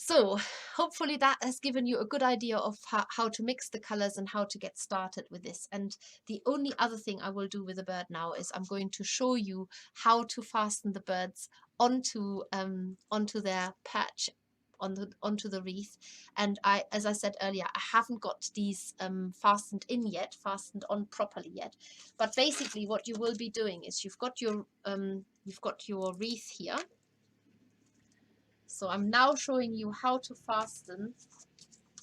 So hopefully that has given you a good idea of how to mix the colors and how to get started with this. And the only other thing I will do with the bird now is I'm going to show you how to fasten the birds onto their perch, onto the wreath. And as I said earlier, I haven't got these fastened on properly yet. But basically what you will be doing is you've got your wreath here. So I'm now showing you how to fasten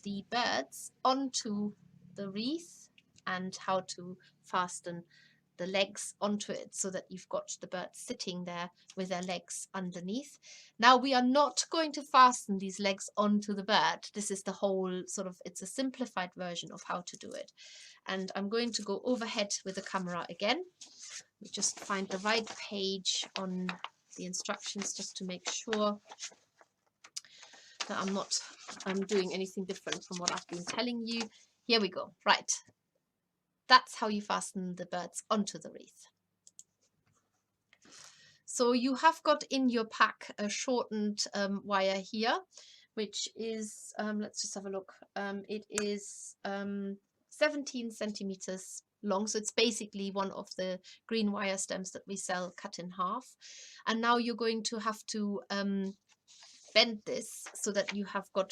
the birds onto the wreath and how to fasten the legs onto it so that you've got the birds sitting there with their legs underneath. Now we are not going to fasten these legs onto the bird. This is the whole it's a simplified version of how to do it. And I'm going to go overhead with the camera again. We just find the right page on the instructions just to make sure that I'm doing anything different from what I've been telling you. Here we go. Right. That's how you fasten the birds onto the wreath. So you have got in your pack a shortened wire here, which is, let's just have a look. It is 17 centimeters long. So it's basically one of the green wire stems that we sell cut in half. And now you're going to have to bend this so that you have got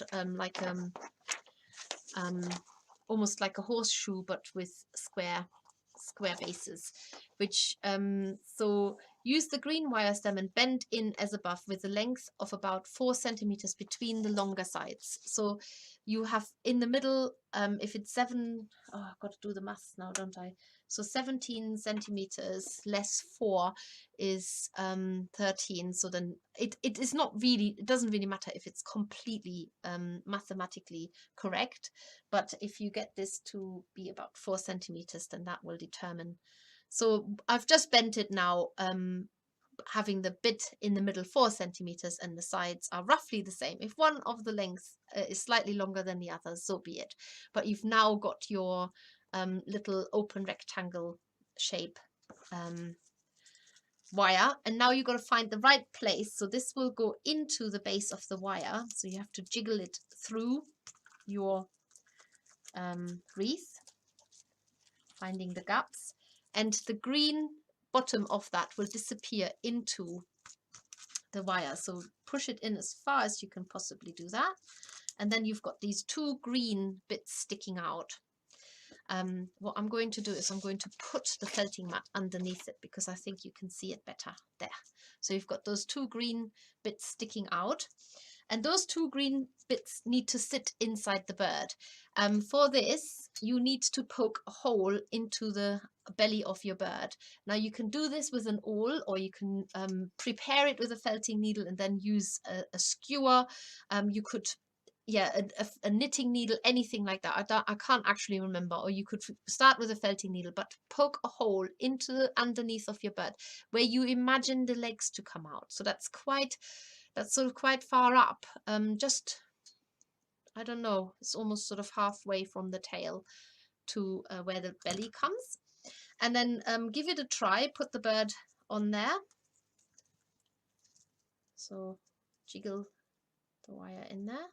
almost like a horseshoe but with square bases, which so use the green wire stem and bend in as above with a length of about 4 centimeters between the longer sides. So you have in the middle, if it's I've got to do the maths now, don't I? So 17 centimeters less 4 is 13. So then it doesn't really matter if it's completely mathematically correct, but if you get this to be about 4 centimeters, then that will determine. So I've just bent it now, having the bit in the middle 4 centimeters and the sides are roughly the same. If one of the lengths is slightly longer than the other, so be it. But you've now got your little open rectangle shape wire, and now you've got to find the right place. So this will go into the base of the wire, so you have to jiggle it through your wreath, finding the gaps, and the green bottom of that will disappear into the wire. So push it in as far as you can possibly do that, and then you've got these 2 green bits sticking out. What I'm going to do is I'm going to put the felting mat underneath it because I think you can see it better there. So you've got those 2 green bits sticking out, and those 2 green bits need to sit inside the bird. For this, you need to poke a hole into the belly of your bird. Now you can do this with an awl, or you can prepare it with a felting needle and then use a skewer. You could a knitting needle, anything like that. I can't actually remember. Or you could start with a felting needle, but poke a hole into the underneath of your bird where you imagine the legs to come out. So that's sort of quite far up. Just, I don't know, it's almost sort of halfway from the tail to where the belly comes. And then give it a try. Put the bird on there. So jiggle the wire in there.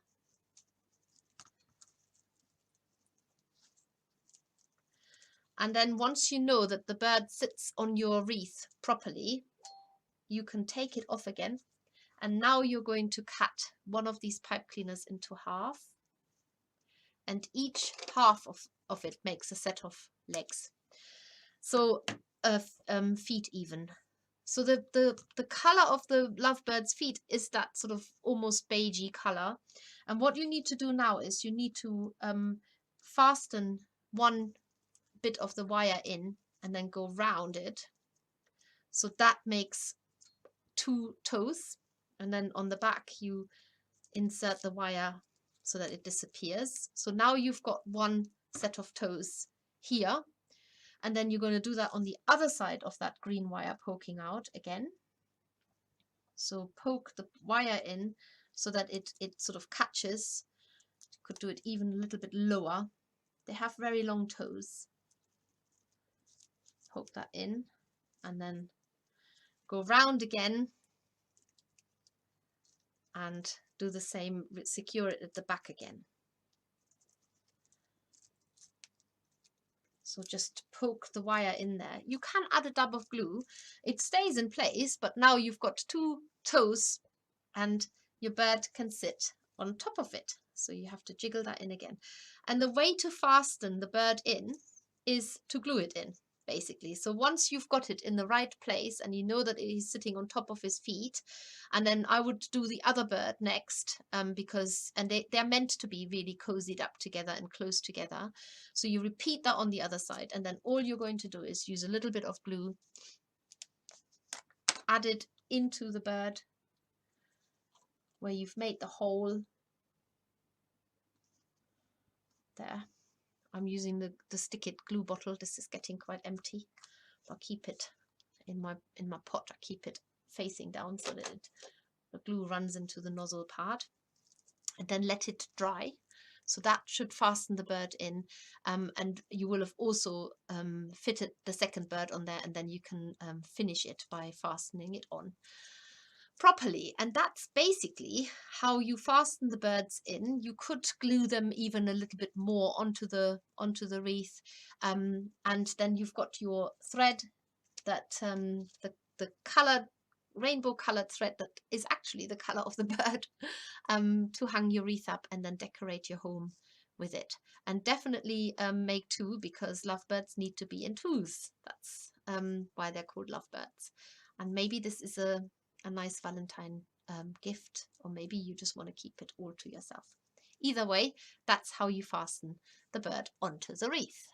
And then once you know that the bird sits on your wreath properly, you can take it off again. And now you're going to cut one of these pipe cleaners into half. And each half of it makes a set of legs. So feet even. So the color of the lovebird's feet is that sort of almost beigey color. And what you need to do now is you need to fasten one bit of the wire in and then go round it. So that makes 2 toes, and then on the back you insert the wire so that it disappears. So now you've got one set of toes here, and then you're going to do that on the other side of that green wire poking out again. So poke the wire in so that it sort of catches. You could do it even a little bit lower. They have very long toes. Poke that in and then go round again and do the same, secure it at the back again. So just poke the wire in there. You can add a dab of glue. It stays in place, but now you've got 2 toes and your bird can sit on top of it. So you have to jiggle that in again. And the way to fasten the bird in is to glue it in, basically. So once you've got it in the right place and you know that he's sitting on top of his feet, and then I would do the other bird next, because they're meant to be really cozied up together and close together. So you repeat that on the other side, and then all you're going to do is use a little bit of glue, add it into the bird where you've made the hole there. I'm using the stick it glue bottle. This is getting quite empty. I'll keep it in my pot. I keep it facing down so that the glue runs into the nozzle part, and then let it dry. So that should fasten the bird in, and you will have also fitted the second bird on there, and then you can finish it by fastening it on properly. And that's basically how you fasten the birds in. You could glue them even a little bit more onto the wreath, and then you've got your thread that the colored rainbow colored thread that is actually the color of the bird, to hang your wreath up and then decorate your home with it. And definitely make 2, because lovebirds need to be in 2s. That's why they're called lovebirds. And maybe this is a nice Valentine gift, or maybe you just want to keep it all to yourself. Either way, that's how you fasten the bird onto the wreath.